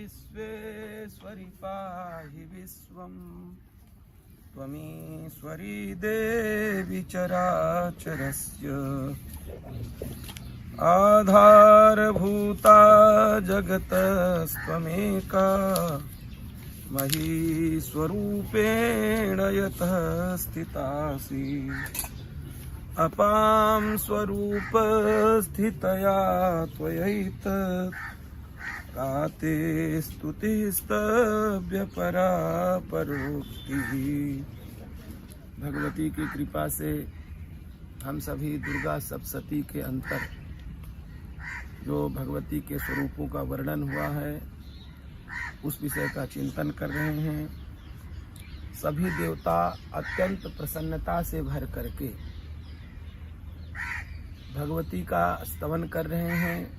विश्वेश्वरि पाहि विश्वम् त्वमीश्वरी देवी चराचरस्य आधारभूता जगतस्त्वमेका महीस्वरूपेण यतः स्थितासि अपां स्वरूप स्थितया त्वयैतत् काते स्तुतिस्तव्य परा परोक्तिः। भगवती की कृपा से हम सभी दुर्गा सप्तशती के अंतर जो भगवती के स्वरूपों का वर्णन हुआ है उस विषय का चिंतन कर रहे हैं। सभी देवता अत्यंत प्रसन्नता से भर करके भगवती का स्तवन कर रहे हैं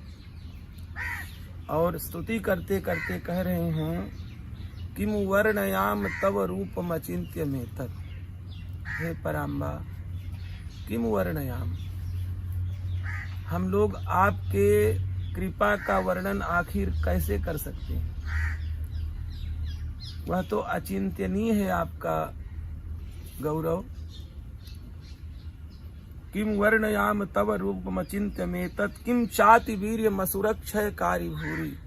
और स्तुति करते करते कह रहे हैं किम वर्णयाम तव रूपमचिन्त्य मेतत्। हे पराम्बा, किम वर्णयाम, हम लोग आपके कृपा का वर्णन आखिर कैसे कर सकते हैं। वह तो अचिंत्यनीय है आपका गौरव। किम वर्णयाम तव रूपमचिन्त्य मेतत् किम चाति वीर्यमसुरक्षयकारी भूरि।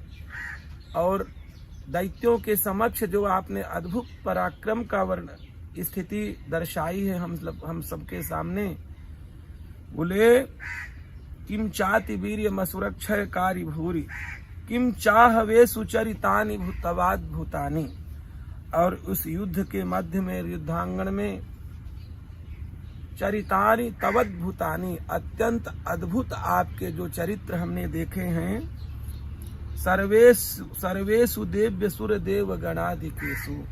और दैत्यों के समक्ष जो आपने अद्भुत पराक्रम का वर्णन स्थिति दर्शाई है हम सबके सामने। बोले किम चाति वीर्यमसुरक्षयकारी भूरि किम चाहवे सुचरितानि भूतवाद्भुतानि। और उस युद्ध के मध्य में युद्धांगन में चरितानि तवद्भुतानि, अत्यंत अद्भुत आपके जो चरित्र हमने देखे हैं। सर्वेषु देव्य सुर देव गणाधिकेषु,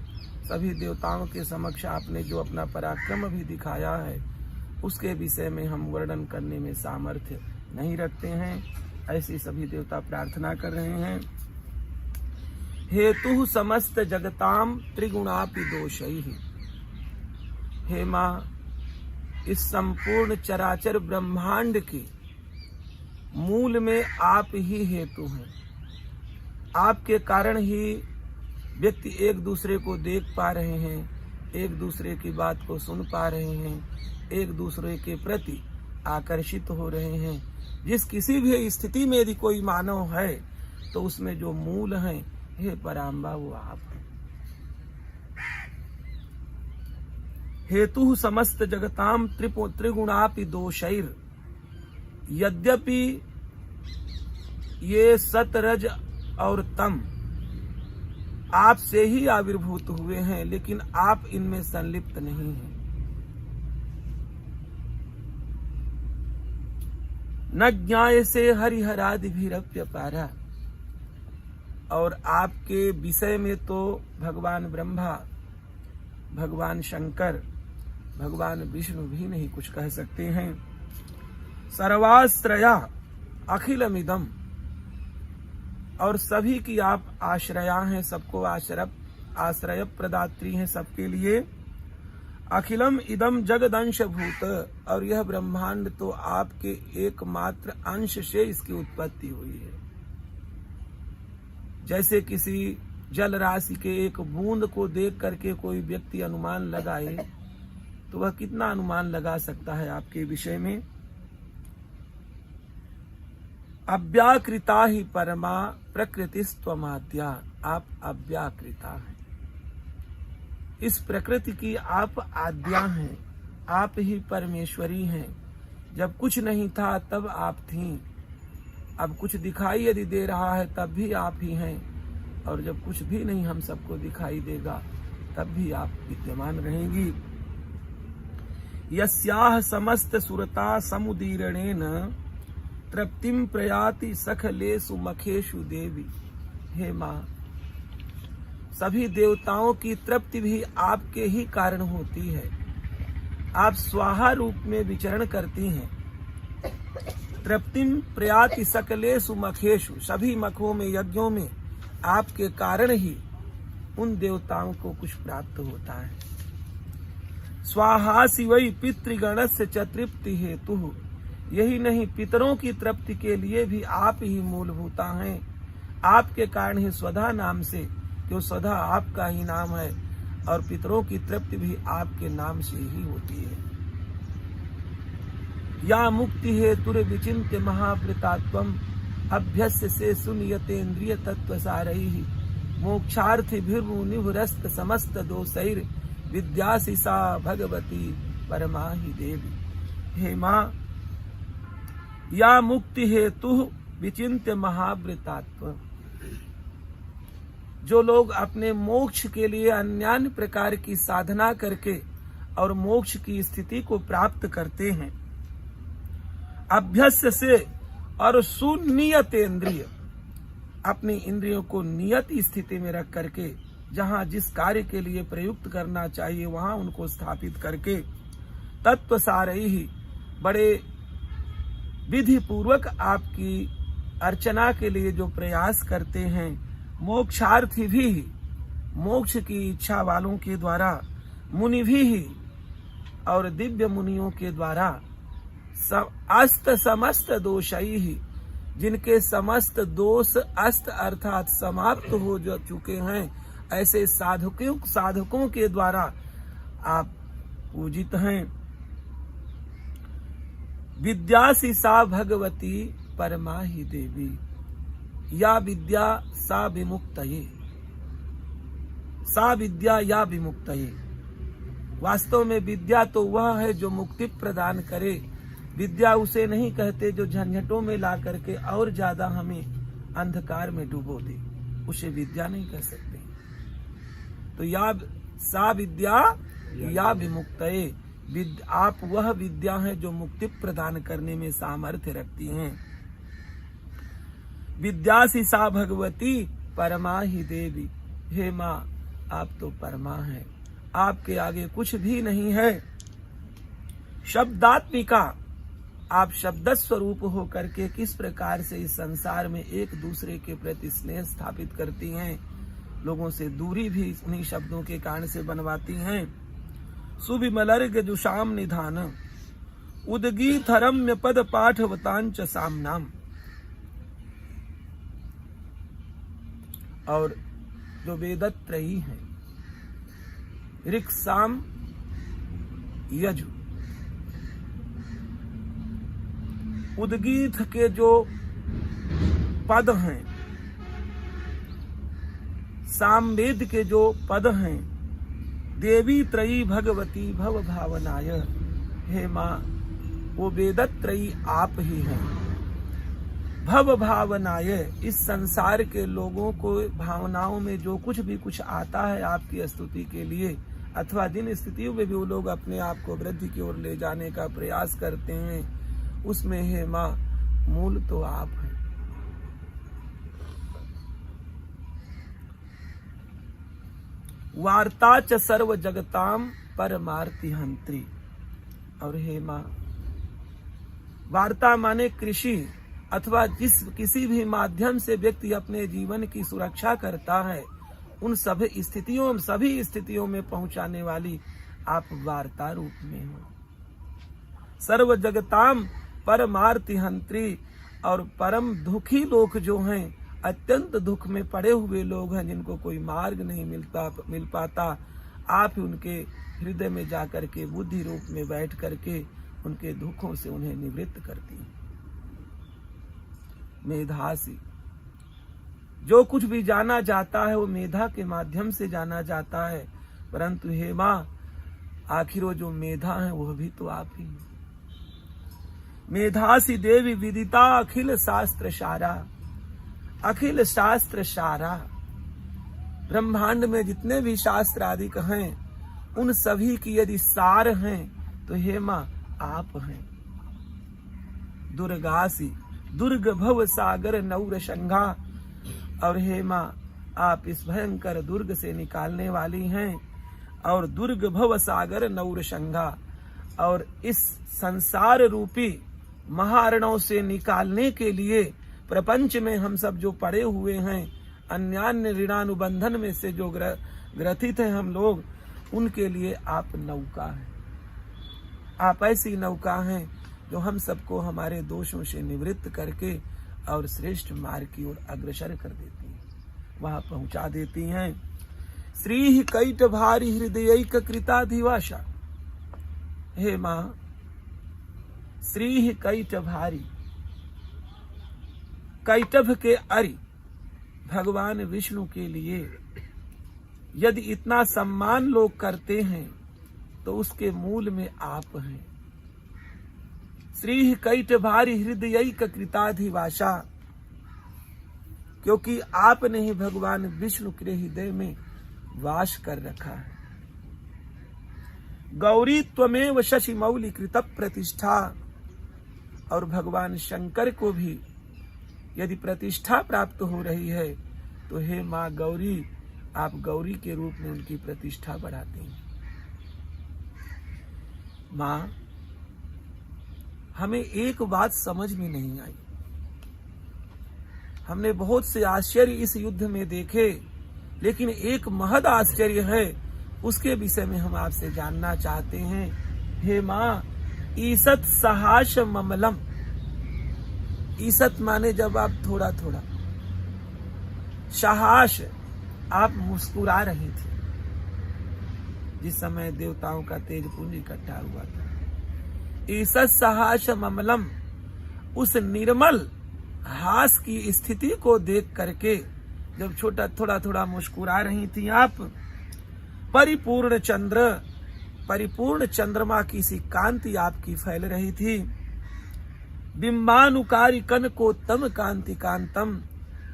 सभी देवताओं के समक्ष आपने जो अपना पराक्रम भी दिखाया है उसके विषय में हम वर्णन करने में सामर्थ्य नहीं रखते हैं। ऐसी सभी देवता प्रार्थना कर रहे हैं। हेतु समस्त जगताम त्रिगुणापि दोषैः। हे माँ, इस संपूर्ण चराचर ब्रह्मांड के मूल में आप ही हेतु हैं। आपके कारण ही व्यक्ति एक दूसरे को देख पा रहे हैं, एक दूसरे की बात को सुन पा रहे हैं, एक दूसरे के प्रति आकर्षित हो रहे हैं। जिस किसी भी स्थिति में यदि कोई मानव है तो उसमें जो मूल है, हे पराम्बा, वो आप हैं। हेतु समस्त जगताम त्रिगुणापि दोषैर। यद्यपि ये सतरज और तम आपसे ही आविर्भूत हुए हैं, लेकिन आप इनमें संलिप्त नहीं हैं। न ज्ञायसे हरिहरादिभिरप्यपारा। और आपके विषय में तो भगवान ब्रह्मा, भगवान शंकर, भगवान विष्णु भी नहीं कुछ कह सकते हैं। सर्वाश्रया अखिलमिदम। और सभी की आप आश्रया हैं, सबको आश्रय प्रदात्री हैं सबके लिए। अखिलम इदम जगदंश भूत। और यह ब्रह्मांड तो आपके एकमात्र अंश से इसकी उत्पत्ति हुई है। जैसे किसी जल राशि के एक बूंद को देख करके कोई व्यक्ति अनुमान लगाए तो वह कितना अनुमान लगा सकता है आपके विषय में। अव्याकृता ही परमा प्रकृतिस्त्वमाद्या। आप अव्याकृता हैं, इस प्रकृति की आप आद्या हैं, आप ही परमेश्वरी हैं। जब कुछ नहीं था तब आप थीं, अब कुछ दिखाई यदि दे रहा है तब भी आप ही हैं, और जब कुछ भी नहीं हम सबको दिखाई देगा तब भी आप विद्यमान रहेंगी। यस्याह समस्त सुरता समुदीरणेन तृप्तिम प्रयाति सखलेषु मखेषु देवी। हे माँ, सभी देवताओं की तृप्ति भी आपके ही कारण होती है। आप स्वाहा रूप में विचरण करती हैं। तृप्तिम प्रयाति सकलेषु मखेषु, सभी मखों में, यज्ञों में आपके कारण ही उन देवताओं को कुछ प्राप्त होता है। स्वाहासि वै पितृगणस्य च तृप्ति हेतु। यही नहीं, पितरों की तृप्ति के लिए भी आप ही मूलभूता हैं। आपके कारण ही स्वधा नाम से, क्यों स्वधा आपका ही नाम है और पितरों की तृप्ति भी आपके नाम से ही होती है। या मुक्ति है तुर विचिन्त्य महावृतात्वम अभ्यस्य से सुनियतेन्द्रिय तत्व सारैहि मोक्षार्थिभिर्मुनिभिरस्त समस्त दोषैर विद्यासी सा भगवती परमाहि देवी। हे माँ, या मुक्ति हेतु विचिन्त्य महावृतात्व, जो लोग अपने मोक्ष के लिए अन्यान्य प्रकार की साधना करके और मोक्ष की स्थिति को प्राप्त करते हैं, अभ्यस्य से और सुनियत इंद्रिय, अपनी इंद्रियों को नियत स्थिति में रख करके जहां जिस कार्य के लिए प्रयुक्त करना चाहिए वहां उनको स्थापित करके तत्व सारे ही बड़े विधि पूर्वक आपकी अर्चना के लिए जो प्रयास करते हैं, मोक्षार्थी भी मोक्ष की इच्छा वालों के द्वारा, मुनि भी और दिव्य मुनियों के द्वारा अस्त समस्त दोषई ही, जिनके समस्त दोष अस्त अर्थात समाप्त हो चुके हैं, ऐसे साधकों के द्वारा आप पूजित हैं। विद्यासी सा भगवती परमाहि देवी, या विद्या सा विमुक्तये, सा विद्या या विमुक्तये। वास्तव में विद्या तो वह है जो मुक्ति प्रदान करे। विद्या उसे नहीं कहते जो झंझटों में ला करके और ज्यादा हमें अंधकार में डुबो दे, उसे विद्या नहीं कह सकते। तो या सा विद्या या विमुक्तये, आप वह विद्या है जो मुक्ति प्रदान करने में सामर्थ्य रखती हैं। विद्यासी सा भगवती परमाहि देवी, हे माँ आप तो परमा है, आपके आगे कुछ भी नहीं है। शब्दात्मिका, आप शब्द स्वरूप हो करके किस प्रकार से इस संसार में एक दूसरे के प्रति स्नेह स्थापित करती हैं, लोगों से दूरी भी उन्हीं शब्दों के कारण से बनवाती हैं। सुविमलर्ग जुषाम निधान उदगीत रम्य पद पाठवतांच सामनाम, और जो वेदत्रयी हैं, ऋक् साम यजु, उदगीत के जो पद हैं, सामवेद के जो पद हैं, देवी त्रयी भगवती भव भावनाय, हे माँ वो वेदत्रयी आप ही हैं। भव भावनाय, इस संसार के लोगों को भावनाओं में जो कुछ आता है आपकी स्तुति के लिए, अथवा जिन स्थितियों में भी वो लोग अपने आप को वृद्धि की ओर ले जाने का प्रयास करते हैं, उसमें हे माँ मूल तो आप हैं। वार्ता च सर्व जगताम परमार्थि हंत्री, और हे माँ वार्ता माने कृषि, अथवा जिस किसी भी माध्यम से व्यक्ति अपने जीवन की सुरक्षा करता है, उन सभी स्थितियों में पहुंचाने वाली आप वार्ता रूप में हो। सर्व जगताम परमार्थि हंत्री, और परम दुखी लोग जो हैं, अत्यंत दुख में पड़े हुए लोग हैं, जिनको कोई मार्ग नहीं मिल पाता, आप ही उनके हृदय में जाकर के बुद्धि रूप में बैठ करके उनके दुखों से उन्हें निवृत्त करती हैं। मेधासी, जो कुछ भी जाना जाता है वो मेधा के माध्यम से जाना जाता है, परंतु हे माँ आखिर वो जो मेधा है वह भी तो आप ही। मेधासी देवी विदिता अखिल शास्त्र सारा, अखिल शास्त्र सारा, ब्रह्मांड में जितने भी शास्त्र आदि हैं उन सभी की यदि सार हैं तो हे माँ आप हैं। दुर्गासी, दुर्ग भव सागर नौर शंघा, और हे माँ आप इस भयंकर दुर्ग से निकालने वाली हैं, और दुर्ग भव सागर नौर शंघा, और इस संसार रूपी महारणों से निकालने के लिए प्रपंच में हम सब जो पड़े हुए हैं, अन्यान्य ऋणानुबंधन में से जो ग्रथित हैं हम लोग, उनके लिए आप नौका हैं। आप ऐसी नौका हैं जो हम सबको हमारे दोषों से निवृत्त करके और श्रेष्ठ मार्ग की ओर अग्रसर कर देते। वहां पहुंचा देती हैं। श्री कैट भारी हृदयैक कृताधिवासा, हे मां श्री कैट भारी, कैटभ के अरि भगवान विष्णु के लिए यदि इतना सम्मान लोग करते हैं तो उसके मूल में आप हैं। श्री कैट भारी हृदयैक कृताधिवासा, क्योंकि आपने ही भगवान विष्णु के हृदय में वास कर रखा है। गौरी त्वमेव शशि मौलि कृत प्रतिष्ठा, और भगवान शंकर को भी यदि प्रतिष्ठा प्राप्त हो रही है तो हे मां गौरी, आप गौरी के रूप में उनकी प्रतिष्ठा बढ़ाते हैं। मां, हमें एक बात समझ में नहीं आई। हमने बहुत से आश्चर्य इस युद्ध में देखे, लेकिन एक महद आश्चर्य है, उसके विषय में हम आपसे जानना चाहते हैं। हे मां, ईसत सहाश ममलम, ईसत माने जब आप थोड़ा थोड़ा, सहाश आप मुस्कुरा रही थी जिस समय देवताओं का तेज पुंज इकट्ठा हुआ था। ईसत सहाश ममलम, उस निर्मल हास की स्थिति को देख करके जब छोटा थोड़ा थोड़ा मुस्कुरा रही थी आप, परिपूर्ण चंद्र, परिपूर्ण चंद्रमा की सी कांति आपकी फैल रही थी। बिंबानुकारी कनकोत्तम कांति कांतम,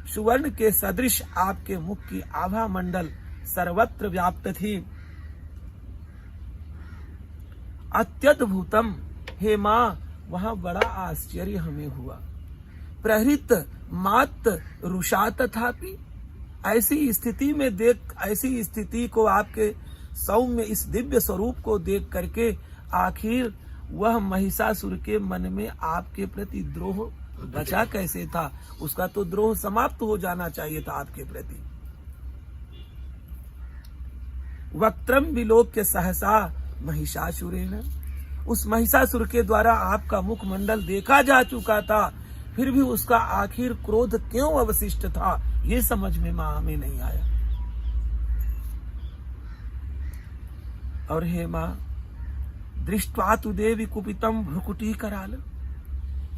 सुवर्ण के सदृश आपके मुख की आभा मंडल सर्वत्र व्याप्त थी। अत्यद्भुतम, हे मां, वहां बड़ा आश्चर्य हमें हुआ। प्रहृत मात रुषा तथापि, ऐसी स्थिति में देख, ऐसी स्थिति को आपके सौम्य इस दिव्य स्वरूप को देख करके आखिर वह महिषासुर के मन में आपके प्रति द्रोह बचा कैसे था? उसका तो द्रोह समाप्त हो जाना चाहिए था आपके प्रति। वक्त्रम विलोक्य सहसा महिषासुरेण, उस महिषासुर के द्वारा आपका मुखमंडल देखा जा चुका था, फिर भी उसका आखिर क्रोध क्यों अवशिष्ट था, ये समझ में मां हमें नहीं आया। और हे मां, दृष्ट्वा तु देवी कुपितम भ्रुकुटी कराल,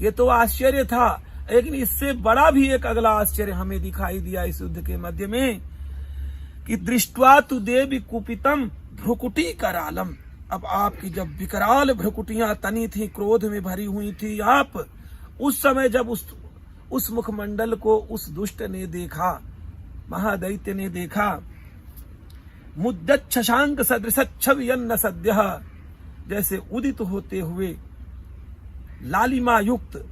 ये तो आश्चर्य था, लेकिन इससे बड़ा भी एक अगला आश्चर्य हमें दिखाई दिया इस युद्ध के मध्य में कि दृष्ट्वा तु देवी कुपितम भ्रुकुटी करालम। अब आपकी जब विकराल भ्रुकुटियां तनी थी, क्रोध में भरी हुई थी आप, उस समय जब उस मुखमंडल को उस दुष्ट ने देखा, महादैत्य ने देखा, मुद्दत शशांक सदृशच्छवयन्न सद्यः, जैसे उदित होते हुए लालिमा युक्त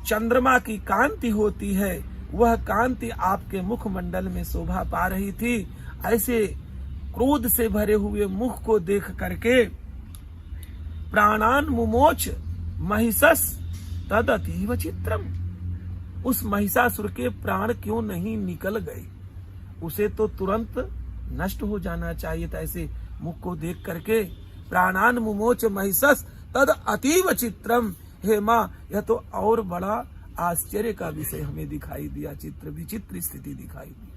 चंद्रमा की कांति होती है, वह कांति आपके मुखमंडल में शोभा पा रही थी। ऐसे क्रोध से भरे हुए मुख को देख करके प्राणान मुमोच महिषस तदतीव चित्रम, उस महिषासुर के प्राण क्यों नहीं निकल गए? उसे तो तुरंत नष्ट हो जाना चाहिए था। ऐसे मुख को देख करके प्राणान मुमोच महिषस तद अतीव चित्रम, हे मां, यह तो और बड़ा आश्चर्य का विषय हमें दिखाई दिया, चित्र विचित्र स्थिति दिखाई दी।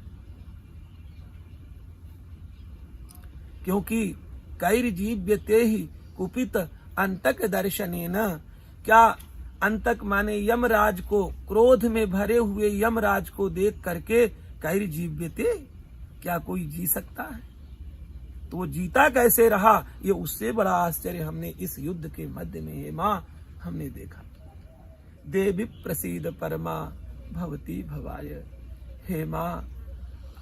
क्योंकि कैर्जीव्यते ही कुपित अंतक दर्शनेन, क्या अंतक माने यमराज को, क्रोध में भरे हुए यमराज को देख करके कैर्जीव्यते, क्या कोई जी सकता है? तो वो जीता कैसे रहा, ये उससे बड़ा आश्चर्य हमने इस युद्ध के मध्य में हे मां हमने देखा। देवी प्रसीद परमा भवती भवाय, हे मां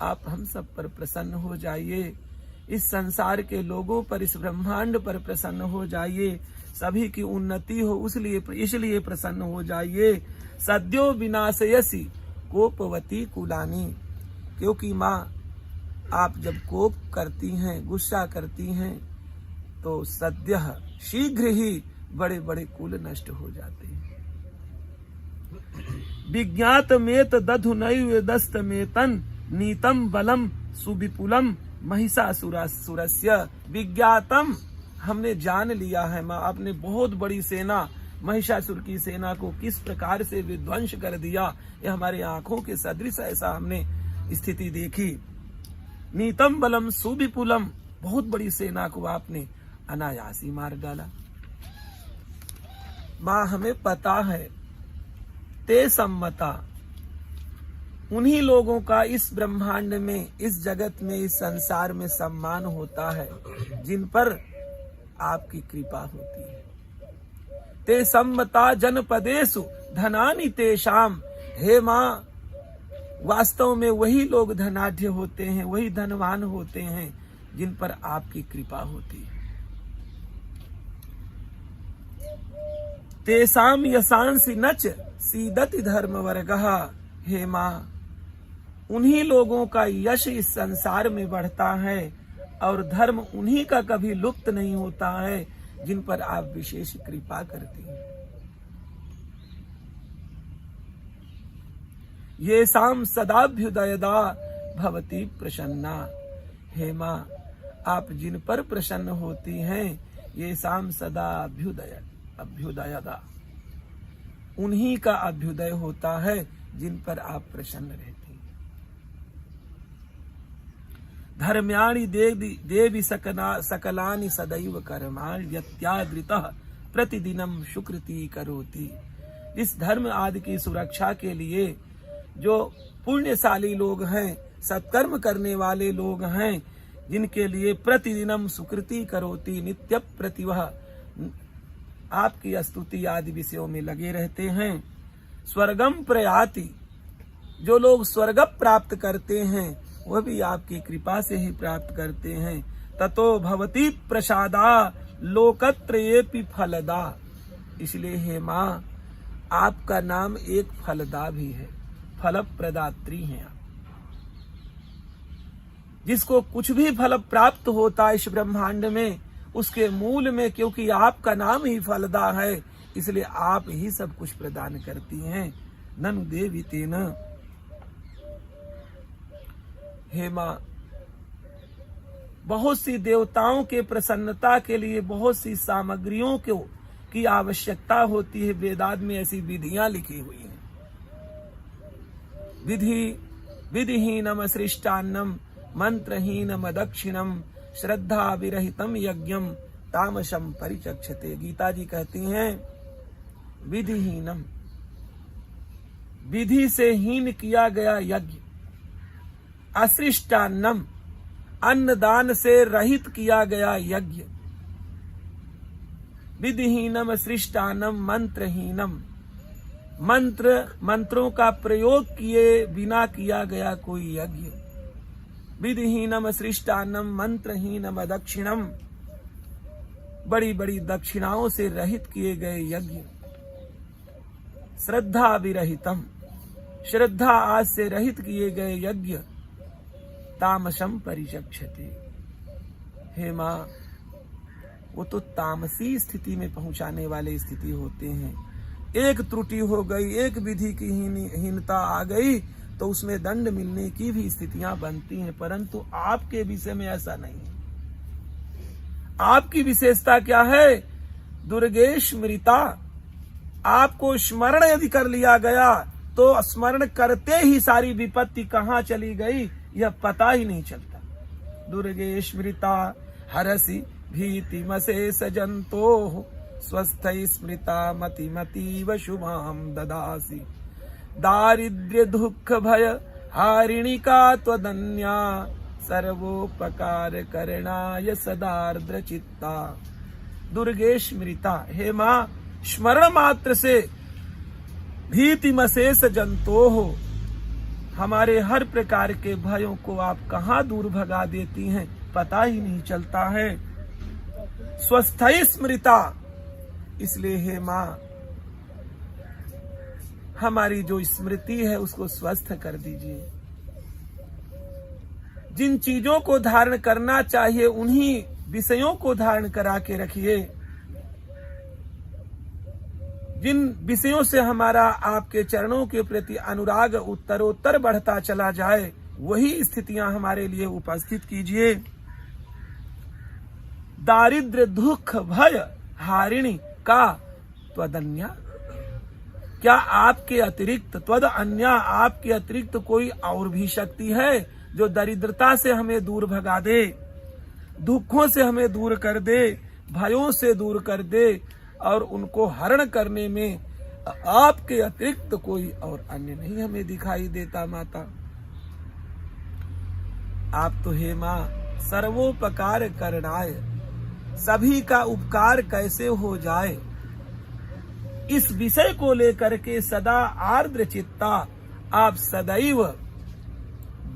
आप हम सब पर प्रसन्न हो जाइए, इस संसार के लोगों पर, इस ब्रह्मांड पर प्रसन्न हो जाइए, सभी की उन्नति हो इसलिए प्रसन्न हो जाइए। सद्यो विनाशयसी कोपवती कुलानी, क्योंकि मां आप जब कोप करती हैं, गुस्सा करती हैं, तो सद्य शीघ्र ही बड़े बड़े कुल नष्ट हो जाते हैं। विज्ञात मेत दधु नैव दस्त मेतन नीतम बलम सुविपुलम महिषासुरस्य, विज्ञातम, हमने जान लिया है मां, आपने बहुत बड़ी सेना, महिषासुर की सेना को किस प्रकार से विध्वंस कर दिया, यह हमारे आंखों के सदृश ऐसा हमने स्थिति देखी। नीतम बलम सुविपुलम, बहुत बड़ी सेना को आपने अनायास ही मार डाला। मां हमें पता है, ते सम्मता, उन्हीं लोगों का इस ब्रह्मांड में, इस जगत में, इस संसार में सम्मान होता है जिन पर आपकी कृपा होती है। ते सम्मता जनपदेषु धनानि तेषाम, हे मां, वास्तव में वही लोग धनाढ्य होते हैं, वही धनवान होते हैं जिन पर आपकी कृपा होती है। तेषाम यशांसि नच सीदति धर्म वर्गः, हे मां, उन्हीं लोगों का यश इस संसार में बढ़ता है और धर्म उन्हीं का कभी लुप्त नहीं होता है जिन पर आप विशेष कृपा करती हैं। ये शाम सदाभ्युदयदा भवती प्रसन्ना, हे मां, आप जिन पर प्रसन्न होती हैं, ये शाम सदा अभ्युदयदा, उन्हीं का अभ्युदय होता है जिन पर आप प्रसन्न रहती हैं। धर्म्याणि देवी सकलानि सदैव कर्माणि यत्यादृतः प्रतिदिनम सुकृति करोति। इस धर्म आदि की सुरक्षा के लिए जो पुण्यशाली लोग हैं, सत्कर्म करने वाले लोग हैं, जिनके लिए प्रतिदिनम सुकृति करोति, नित्य प्रतिवह आपकी स्तुति आदि विषयों में लगे रहते हैं। स्वर्गम प्रयाति, जो लोग स्वर्ग प्राप्त करते हैं वह भी आपकी कृपा से ही प्राप्त करते हैं। ततो भवती प्रसादा लोकत्रयेपि फलदा, इसलिए हे मां, आपका नाम एक फलदा भी है, फल प्रदात्री हैं आप। जिसको कुछ भी फल प्राप्त होता है इस ब्रह्मांड में, उसके मूल में क्योंकि आपका नाम ही फलदा है, इसलिए आप ही सब कुछ प्रदान करती हैं। ननु देवी तेन, हे मां, बहुत सी देवताओं के प्रसन्नता के लिए बहुत सी सामग्रियों की आवश्यकता होती है। वेदांत में ऐसी विधियां लिखी हुई हैं। विधिहीनम सृष्टान्नम मंत्रहीनम दक्षिणम श्रद्धा विरहितम यज्ञम तामसम परिचक्षते। गीता जी कहती हैं, विधिहीनम, विधि से हीन किया गया यज्ञ, असृष्टान्नम, अन्नदान से रहित किया गया यज्ञ, विधिहीनम सृष्टानम मंत्रहीनम, मंत्रों का प्रयोग किए बिना किया गया कोई यज्ञ, विधिहीनम सृष्टानम मंत्रहीनम दक्षिणम, बड़ी बड़ी दक्षिणाओं से रहित किए गए यज्ञ, श्रद्धा विरहितम, श्रद्धा आज से रहित किए गए यज्ञ, तामसम परिचक्षते। हे मां, वो तो तामसी स्थिति में पहुंचाने वाले स्थिति होते हैं। एक त्रुटि हो गई, एक विधि की हीनता आ गई तो उसमें दंड मिलने की भी स्थितियां बनती हैं, परंतु आपके विषय में ऐसा नहीं है। आपकी विशेषता क्या है? दुर्गे स्मृता, आपको स्मरण यदि कर लिया गया तो स्मरण करते ही सारी विपत्ति कहाँ चली गई यह पता ही नहीं चलता। दुर्गे स्मृता हरसि भीतिमशेष जंतोः, स्वस्थै स्मृता मतिमतीव शुभां ददासि। दारिद्र्य दुःख भय हारिणिका त्वदन्या, सर्वोपकार करणाय सदार्द्र चित्ता। दुर्गे स्मृता, हे मां, स्मरण मात्र से भीतिमशेष जंतोः, हमारे हर प्रकार के भयों को आप कहाँ दूर भगा देती हैं, पता ही नहीं चलता है। स्वस्थै स्मृता, इसलिए हे मां, हमारी जो स्मृति है उसको स्वस्थ कर दीजिए। जिन चीजों को धारण करना चाहिए उन्हीं विषयों को धारण करा के रखिए। जिन विषयों से हमारा आपके चरणों के प्रति अनुराग उत्तरोत्तर बढ़ता चला जाए वही स्थितियां हमारे लिए उपस्थित कीजिए। दारिद्र्य दुख भय हारिणी का त्वदन्या, क्या आपके अतिरिक्त त्वद अन्या, आपके अतिरिक्त कोई और भी शक्ति है जो दरिद्रता से हमें दूर भगा दे, दुखों से हमें दूर कर दे, भयों से दूर कर दे, और उनको हरण करने में आपके अतिरिक्त कोई और अन्य नहीं हमें दिखाई देता माता। आप तो हे मां सर्वोपकार करनाय, सभी का उपकार कैसे हो जाए, इस विषय को लेकर के सदा आर्द्र चित्ता आप सदैव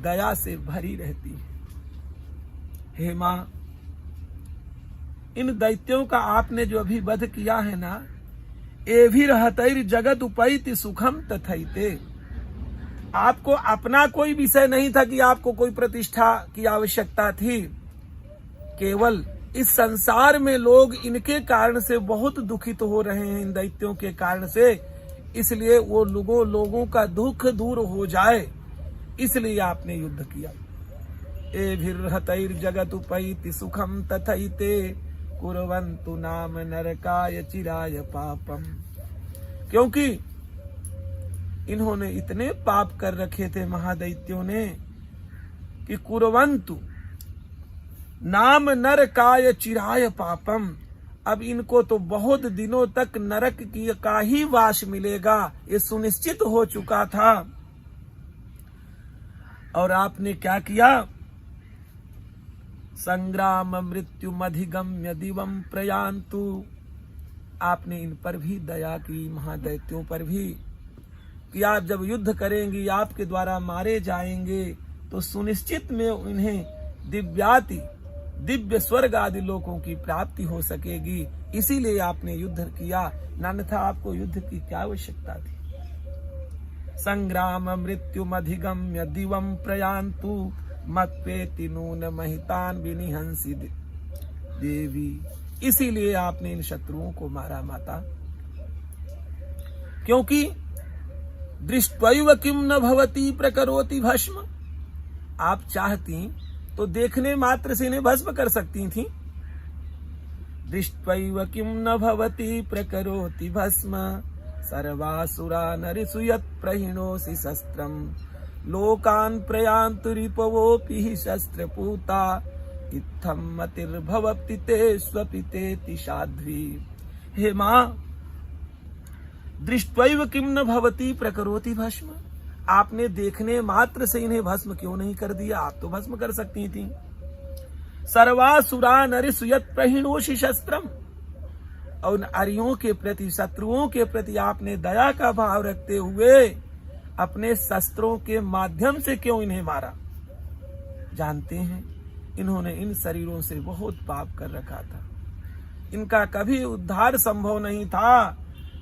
दया से भरी रहती है। हे मां, इन दैत्यों का आपने जो अभी वध किया है ना, एभिर्हतैर जगत उपैति सुखम तथैते, आपको अपना कोई विषय नहीं था कि आपको कोई प्रतिष्ठा की आवश्यकता थी। केवल इस संसार में लोग इनके कारण से बहुत दुखित हो रहे हैं, इन दैत्यों के कारण से, इसलिए वो लोगों का दुख दूर हो जाए, इसलिए आपने युद्ध किया। एभिर्हतैर जगत उपैति सुखम तथैते कुर्वन्तु नाम नरकाय चिराय पापम, क्योंकि इन्होंने इतने पाप कर रखे थे महादैत्यों ने कि कुर्वन्तु नाम नरकाय चिराय पापम, अब इनको तो बहुत दिनों तक नरक का ही वास मिलेगा, ये सुनिश्चित हो चुका था। और आपने क्या किया, संग्राम मृत्यु मधिगम्य दिवम प्रयान्तु, आपने इन पर भी दया की, महादैत्यों पर भी, कि आप जब युद्ध करेंगी, आपके द्वारा मारे जाएंगे, तो सुनिश्चित में उन्हें दिव्य स्वर्ग आदि लोकों की प्राप्ति हो सकेगी, इसीलिए आपने युद्ध किया, अन्यथा आपको युद्ध की क्या आवश्यकता थी। संग्राम मृत्यु मधिगम्य दिवम प्रयान्तु मत्पेति नून महितान विनिहंसी देवी, इसीलिए आपने इन शत्रुओं को मारा माता। क्योंकि दृष्ट्वैव किम न भवती प्रकरोति भस्म, आप चाहती तो देखने मात्र से इन्हें भस्म कर सकती थी। दृष्ट्वैव किम न भवती प्रकरोति भस्म सर्वासुरा नरिसुयत् प्रहिणोसि शस्त्रम लोकान् प्रयान्तु रिपवोऽपि हि शस्त्रपूता इत्थं मतिर्भवति ते स्वपितेति साध्वी। हे मां, दृष्ट्वैव किम न भवती प्रकरोति भस्म, आपने देखने मात्र से इन्हें भस्म क्यों नहीं कर दिया, आप तो भस्म कर सकती थी। सर्वासुरा नरिसुयत् प्रहिणोसि शस्त्रम, और उन अरियों के प्रति, शत्रुओं के प्रति आपने दया का भाव रखते हुए अपने शस्त्रों के माध्यम से क्यों इन्हें मारा। जानते हैं इन्होंने इन शरीरों से बहुत पाप कर रखा था, इनका कभी उद्धार संभव नहीं था,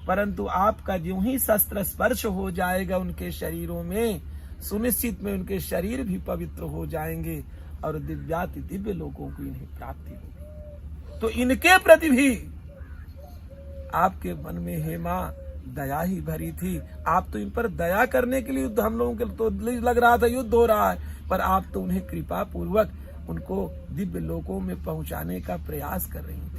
परंतु आपका ज्यों ही शस्त्र स्पर्श हो जाएगा उनके शरीरों में, सुनिश्चित में उनके शरीर भी पवित्र हो जाएंगे और दिव्याति दिव्य लोगों को इन्हें प्राप्ति होगी। तो इनके प्रति भी आपके मन में हे मां दया ही भरी थी। आप तो इन पर दया करने के लिए युद्ध, हम लोगों के तो लग रहा था युद्ध हो रहा है, पर आप तो उन्हें कृपा पूर्वक उनको दिव्य लोकों में पहुंचाने का प्रयास कर रही थी।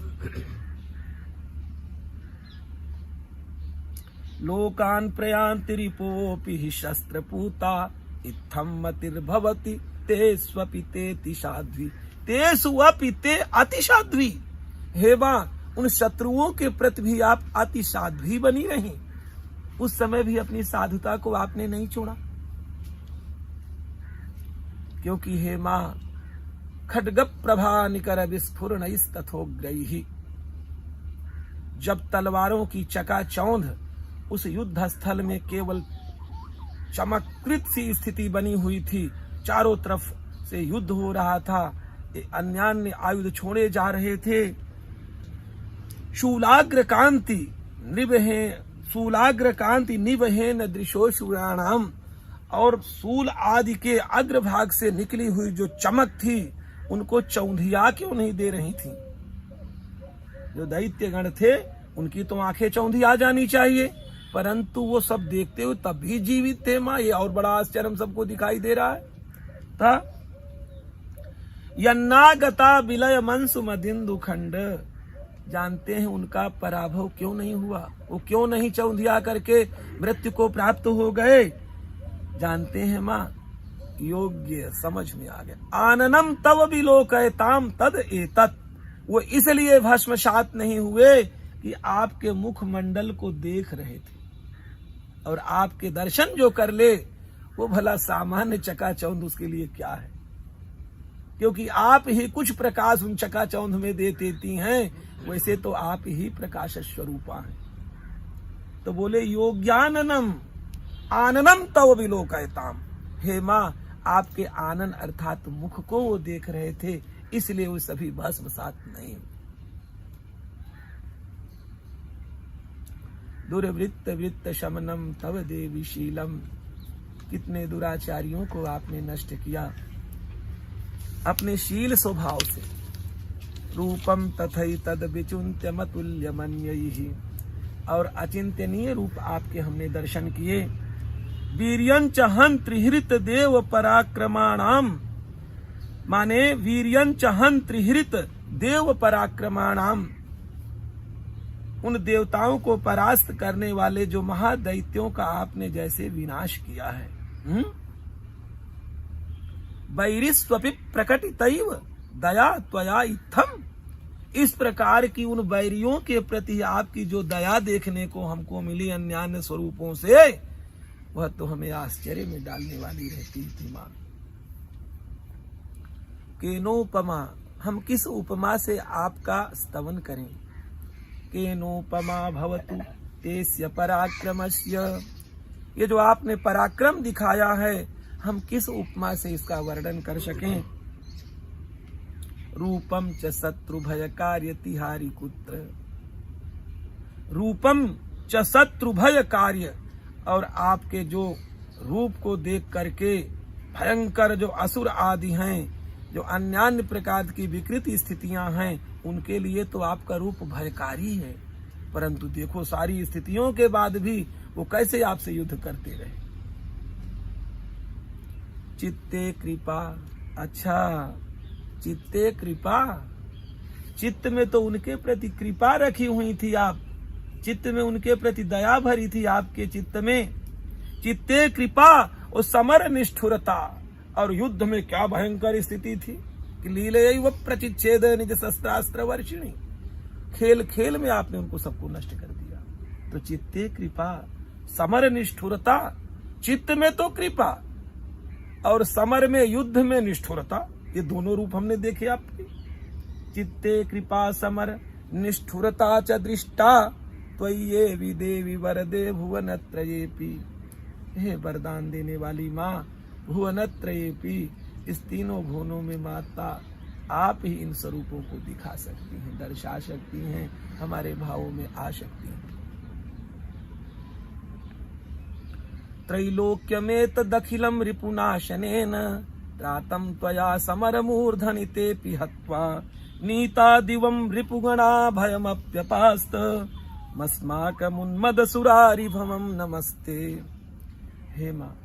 लोकान् प्रयान्ति रिपोऽपि हि शस्त्रपूता इत्थं मतिर्भवति ते स्वपितेति साध्वी तेषु अपि ते अति साध्वी। हे मां, उन शत्रुओं के प्रति भी आप अति साध्वी बनी रही, उस समय भी अपनी साधुता को आपने नहीं छोड़ा। क्योंकि हे मां, खड्ग प्रभा निकर विस्फुरणैस्तथोग्रैः, जब तलवारों की चकाचौंध उस युद्ध स्थल में केवल चमत्कृत सी स्थिति बनी हुई थी, चारों तरफ से युद्ध हो रहा था, अन्यान्य आयुध छोड़े जा रहे थे। शूलाग्र कांति निवहेन दृशो शूराणाम, और सूल आदि के अग्रभाग से निकली हुई जो चमक थी उनको चौंधिया क्यों नहीं दे रही थी। जो दैत्यगण थे उनकी तो आंखें चौंधिया जानी चाहिए, परंतु वो सब देखते हुए तब भी जीवित थे। मां, ये और बड़ा आश्चर्य हम सबको दिखाई दे रहा है था। यन्नागता विलय मनसु मदिंदु खंड जानते हैं उनका पराभव क्यों नहीं हुआ, वो क्यों नहीं चौंधिया करके मृत्यु को प्राप्त हो गए? जानते हैं माँ, योग्य समझ में आ गया। आननम तव विलोकयताम तद एतत्, वो इसलिए भस्मसात नहीं हुए कि आपके मुखमंडल को देख रहे थे, और आपके दर्शन जो कर ले वो भला सामान्य चकाचौंध उसके लिए क्या है, क्योंकि आप ही कुछ प्रकाश उन चकाचौंध में दे देती हैं, वैसे तो आप ही प्रकाश स्वरूपा हैं। तो बोले योग्याननम आननम तव विलोकयताम, हे माँ आपके आनन अर्थात मुख को वो देख रहे थे, इसलिए वो सभी भस्मसात नहीं। दुर्वृत्त वृत्त शमनम तव देवी शीलम, कितने दुराचारियों को आपने नष्ट किया अपने शील स्वभाव से। रूपम तथई तद विचुन्त्यमतुल्य मन्यैहि, और अचिंतनीय रूप आपके हमने दर्शन किए। वीर्यंच हंत्रिहृत देव पराक्रमाणाम, माने वीर्यंच हंत्रिहृत देव पराक्रमाणाम, उन देवताओं को परास्त करने वाले जो महादैत्यों का आपने जैसे विनाश किया है। बैरिस्वपि प्रकटितैव दया त्वया इत्थम, इस प्रकार की उन बैरियों के प्रति आपकी जो दया देखने को हमको मिली अन्य अन्य स्वरूपों से, वह तो हमें आश्चर्य में डालने वाली रहती थी मां। केनोपमा, हम किस उपमा से आपका स्तवन करें। केनोपमा भवतु तेस्य पराक्रमस्य, ये जो आपने पराक्रम दिखाया है हम किस उपमा से इसका वर्णन कर सकें। रूपम च शत्रु भय कार्य तिहारी कुत्र, रूपम च शत्रु भय कार्य, और आपके जो रूप को देख करके भयंकर जो असुर आदि हैं, जो अन्य प्रकार की विकृत स्थितियां हैं, उनके लिए तो आपका रूप भयकारी है, परंतु देखो सारी स्थितियों के बाद भी वो कैसे आपसे युद्ध करते रहे। चित्ते कृपा, अच्छा चित्ते कृपा, चित्त में तो उनके प्रति कृपा रखी हुई थी आप, चित्त में उनके प्रति दया भरी थी आपके चित्त में। चित्ते कृपा और समर निष्ठुरता, और युद्ध में क्या भयंकर स्थिति थी कि लीले व प्रचिच्छेद निज शस्त्रास्त्र वर्षिणी, खेल खेल में आपने उनको सबको नष्ट कर दिया। तो चित्ते कृपा समर निष्ठुरता, चित्त में तो कृपा और समर में युद्ध में निष्ठुरता, ये दोनों रूप हमने देखे आपके। चित्ते कृपा समर निष्ठुरता च दृष्टा त्वय्येवि देवी वरदे भुवनत्रयेपि, हे वरदान देने वाली माँ भुवनत्रयेपि, इस तीनों भुवनों में माता आप ही इन स्वरूपों को दिखा सकती हैं, दर्शा सकती हैं, हमारे भावों में आ सकती हैं। त्रैलोक्यमेतदखिलं रिपुनाशनेन त्रातं त्वया समरमूर्धनितेऽपि हत्वा नीता दिवं रिपुगणा भयमप्यपास्त मस्माकमुन्मदसुरारिभवं नमस्ते। हे माँ,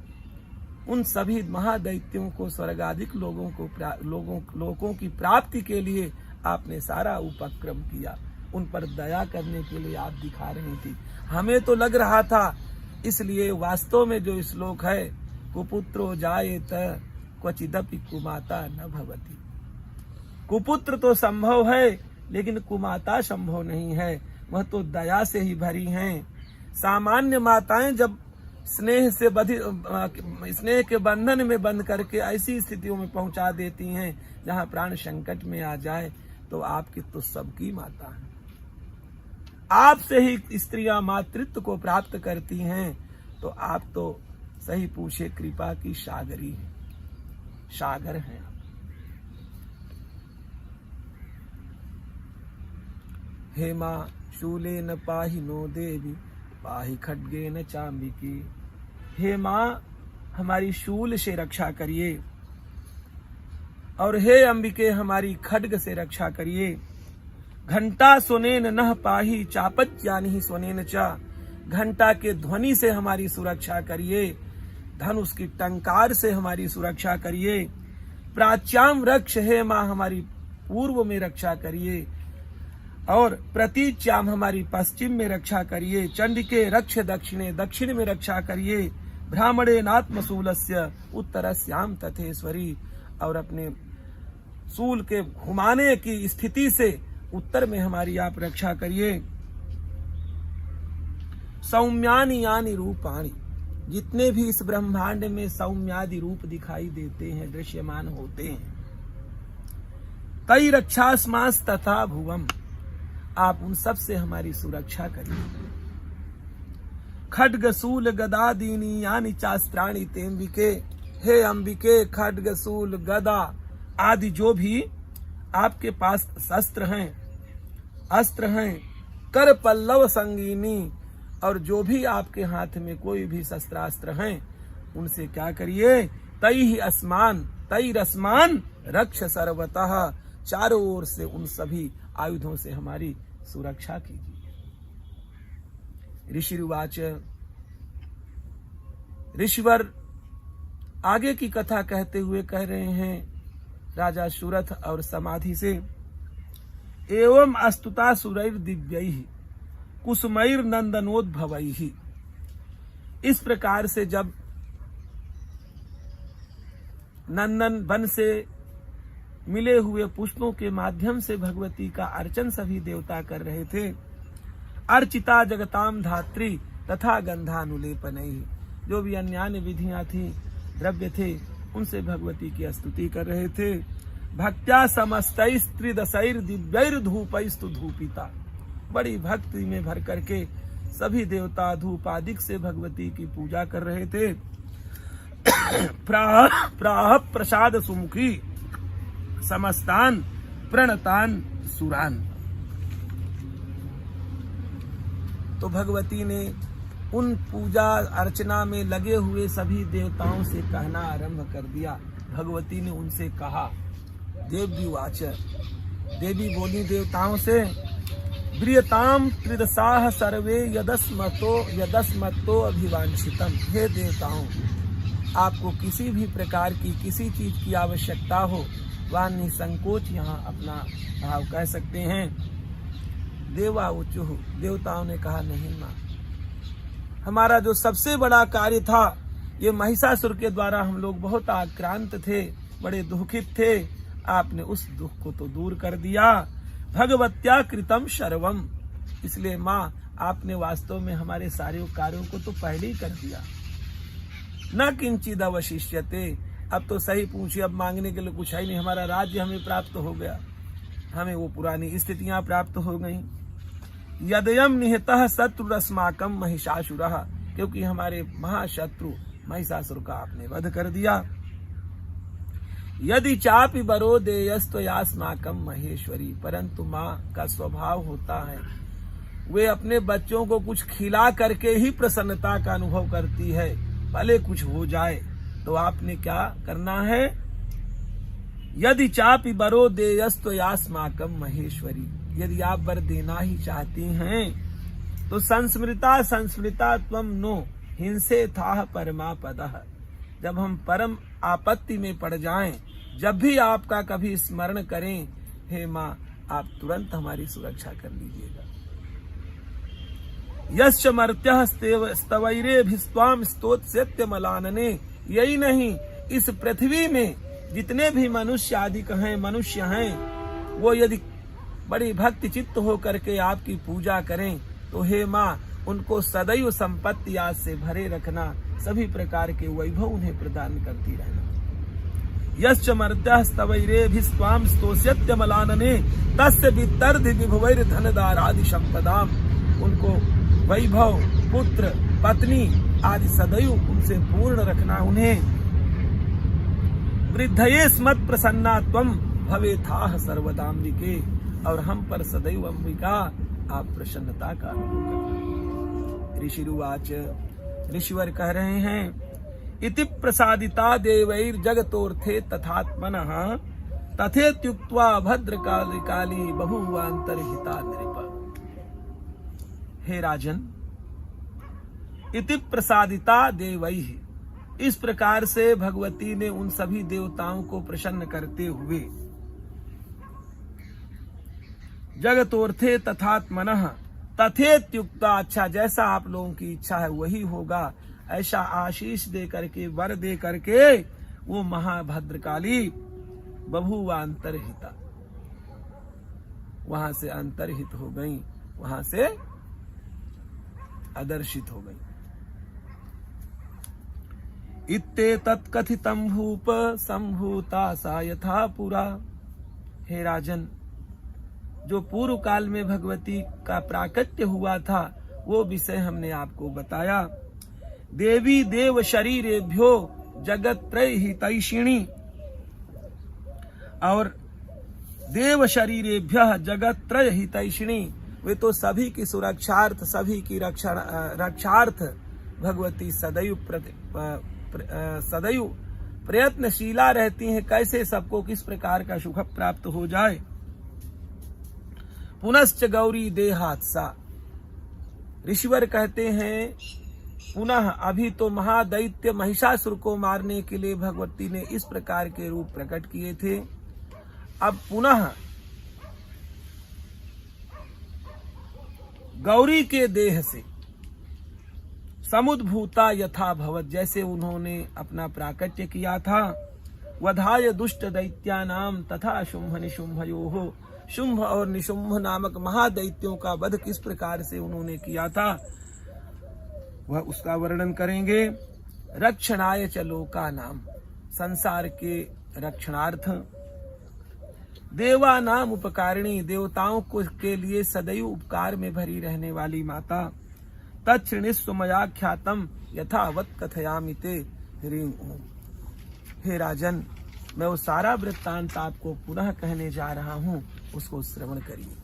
उन सभी महादैत्यों को स्वर्गाधिक लोगों की प्राप्ति के लिए आपने सारा उपक्रम किया, उन पर दया करने के लिए आप दिखा रही थी। हमें तो लग रहा था, इसलिए वास्तव में जो श्लोक है कुपुत्रो जायेत क्वचिदपि कुमाता न भवति, कुपुत्र तो संभव है लेकिन कुमाता संभव नहीं है, वह तो दया से ही भरी हैं। सामान्य माताएं जब स्नेह के बंधन में बंध करके ऐसी स्थितियों में पहुंचा देती हैं जहां प्राण संकट में आ जाए, तो आपकी तो सबकी माता है, आपसे ही स्त्रियां मातृत्व को प्राप्त करती हैं, तो आप तो सही पूछे कृपा की सागरी है, सागर हैं आप। हे माँ शूलेन पाहि नो देवी पाहि खड्गेन चाम्बिके, हे माँ हमारी शूल से रक्षा करिए, और हे अंबिके हमारी खड्ग से रक्षा करिए। घंटा सुनेन नह पाही चापज्ञानि सुनेन चा, घंटा के ध्वनि से हमारी सुरक्षा करिए, धनुष की टंकार से हमारी सुरक्षा करिए। प्राच्याम रक्ष, हे माँ हमारी पूर्व में रक्षा करिए, और प्रतीच्याम हमारी पश्चिम में रक्षा करिए, चंडिके रक्ष दक्षिणे दक्षिण में रक्षा करिए, ब्राह्मणे नात्मशूलस्य उत्तरस्याम तथेश्वरी, और अपने शूल के घुमाने की स्थिति से उत्तर में हमारी आप रक्षा करिए। सौम्यानि यानि रूपाणि, जितने भी इस ब्रह्मांड में सौम्यादि रूप दिखाई देते हैं, दृश्यमान होते हैं, तई रक्षास्मास तथा भुवम, आप उन सब से हमारी सुरक्षा करिए। खड्ग शूल गदादीनी यानि चास्त्राणि तेम्बिके, हे अंबिके खड्ग शूल गदा आदि जो भी आपके पास शस्त्र हैं, अस्त्र हैं, कर पल्लव संगीनी, और जो भी आपके हाथ में कोई भी शस्त्रास्त्र हैं, उनसे क्या करिए, तई अस्मान तई रस्मान रक्ष सर्वतः, चारों ओर से उन सभी आयुधों से हमारी सुरक्षा कीजिए। ऋषिरुवाच, ऋषिवर आगे की कथा कहते हुए कह रहे हैं राजा सुरथ और समाधि से, एवं अस्तुता सुरैर दिव्यैः कुसुमैर नंदनोद्भवैः, इस प्रकार से जब नंदन वन से मिले हुए पुष्पों के माध्यम से भगवती का अर्चन सभी देवता कर रहे थे, अर्चिता जगताम धात्री तथा गंधानुलेपनैः, जो भी अन्य विधियां थी, द्रव्य थे, उनसे भगवती की स्तुति कर रहे थे। भक्त्या समस्तैस्त्रिदशैर दिव्यैर धूपैस्तु धूपिता, बड़ी भक्ति में भर करके सभी देवता धूपादिक से भगवती की पूजा कर रहे थे। प्राह प्रसाद सुमुखी समस्तान प्रणतान सुरान, तो भगवती ने उन पूजा अर्चना में लगे हुए सभी देवताओं से कहना आरंभ कर दिया। भगवती ने उनसे कहा, देव्युवाच, देवी बोली देवताओं से, ब्रियताम त्रिदशाह सर्वे यदस्मतो अभिवांछितम, हे देवताओं, आपको किसी भी प्रकार की किसी चीज की आवश्यकता हो, वह निसंकोच यहाँ अपना भाव कह सकते हैं। देवा उचुः, देवताओं ने कहा, नहीं मां, हमारा जो सबसे बड़ा कार्य था, ये महिषासुर के द्वारा हम लोग बहुत आक्रांत थे, बड़े दुखित थे, आपने उस दुख को तो दूर कर दिया। भगवत्या कृतम शर्वम, इसलिए माँ आपने वास्तव में हमारे सारे कार्यों को तो पहले ही कर दिया। न किंचिद अवशिष्यते, अब तो सही पूछिए, अब मांगने के लिए कुछ है नहीं, हमारा राज्य हमें प्राप्त हो गया, हमें वो पुरानी स्थितियां प्राप्त हो गईं। यदयम निहतः शत्रुरस्माकं महिषासुरः, क्योंकि हमारे महाशत्रु महिषासुर का आपने वध कर दिया। यदि चापि बरो देयस्त्वयास्माकं महेश्वरी, परंतु माँ का स्वभाव होता है, वे अपने बच्चों को कुछ खिला करके ही प्रसन्नता का अनुभव करती है, भले कुछ हो जाए। तो आपने क्या करना है, यदि चापि बरो देयस्त्वयास्माकं महेश्वरी, यदि आप वर देना ही चाहती हैं तो संस्मृता त्वम नो हिंसे थाह परमापदः, जब हम परम आपत्ति में पड़ जाएं, जब भी आपका कभी स्मरण करें, हे माँ आप तुरंत हमारी सुरक्षा कर लीजिएगा। यश्च मर्त्यः स्तवैरेभिस्त्वां स्तोत्स्यत्यमलानने, यही नहीं, इस पृथ्वी में जितने भी मनुष्य आदि मनुष्य हैं, वो यदि बड़ी भक्ति चित्त हो करके आपकी पूजा करें, तो हे माँ उनको सदैव संपत्ति आज से भरे रखना, सभी प्रकार के वैभव उन्हें प्रदान करती रहना। यश्च मर्त्यः स्तवैरेभिस्त्वां स्तोष्यत्यमलानने तस्य वितर्धि विभवैर धनदारादि संपदाम, उनको वैभव पुत्र पत्नी आदि सदैव उनसे पूर्ण रखना उन्हें। वृद्धये स्मत् प्रसन्ना त्वं भवेथाः सर्वदाम्बिके, और हम पर सदैव अंबिका आप प्रसन्नता का अनुभव करना। ऋषिरुवाच, ऋषिवर कह रहे हैं, इति प्रसादिता देवैर जगतोर्थे तथात्मनः तथेत्युक्त्वा भद्रकाली बहुवान्तर्हिता नृप। हे राजन, इति प्रसादिता देवैः, इस प्रकार से भगवती ने उन सभी देवताओं को प्रसन्न करते हुए जगतोर्थे तथात्मनः तथेत्युक्ता। अच्छा, जैसा आप लोगों की इच्छा है वही होगा, ऐसा आशीष दे करके, वर दे करके वो महाभद्रकाली बभूवा अंतरहिता, वहां से अंतरहित हो गई, वहां से अदर्शित हो गई। इत्ते तत्कथितम भूप संभूता सा यथा पुरा। हे राजन, जो पूर्व काल में भगवती का प्राकट्य हुआ था वो विषय हमने आपको बताया। देवी देव शरीरेभ्यो जगत त्रय हितैषिणी, और देव शरीरेभ्य जगत त्रय हितैषिणी, वे तो सभी की सुरक्षार्थ, सभी की रक्षार्थ भगवती सदैव प्रयत्नशीला रहती हैं, कैसे सबको किस प्रकार का सुख प्राप्त हो जाए। पुनश्च गौरी देहात्सा, ऋषिवर कहते हैं पुनः, अभी तो महादैत्य महिषासुर को मारने के लिए भगवती ने इस प्रकार के रूप प्रकट किए थे, अब पुनः गौरी के देह से समुद्भूता यथा भवत, जैसे उन्होंने अपना प्राकट्य किया था। वधाय दुष्ट दैत्यानाम तथा शुंभ निशुंभयोः, शुंभ और निशुंभ नामक महादैत्यों का वध किस प्रकार से उन्होंने किया था वह उसका वर्णन करेंगे। रक्षणाय च लोका नाम, संसार के रक्षणार्थ। देवा नाम उपकारिणी, देवताओं को के लिए सदैव उपकार में भरी रहने वाली माता। तच्छृणुस्व मया ख्यातम यथावत कथयामि ते ह्रीं ओम। हे राजन, मैं वो सारा वृत्तांत आपको पुनः कहने जा रहा हूँ, उसको श्रवण करिए।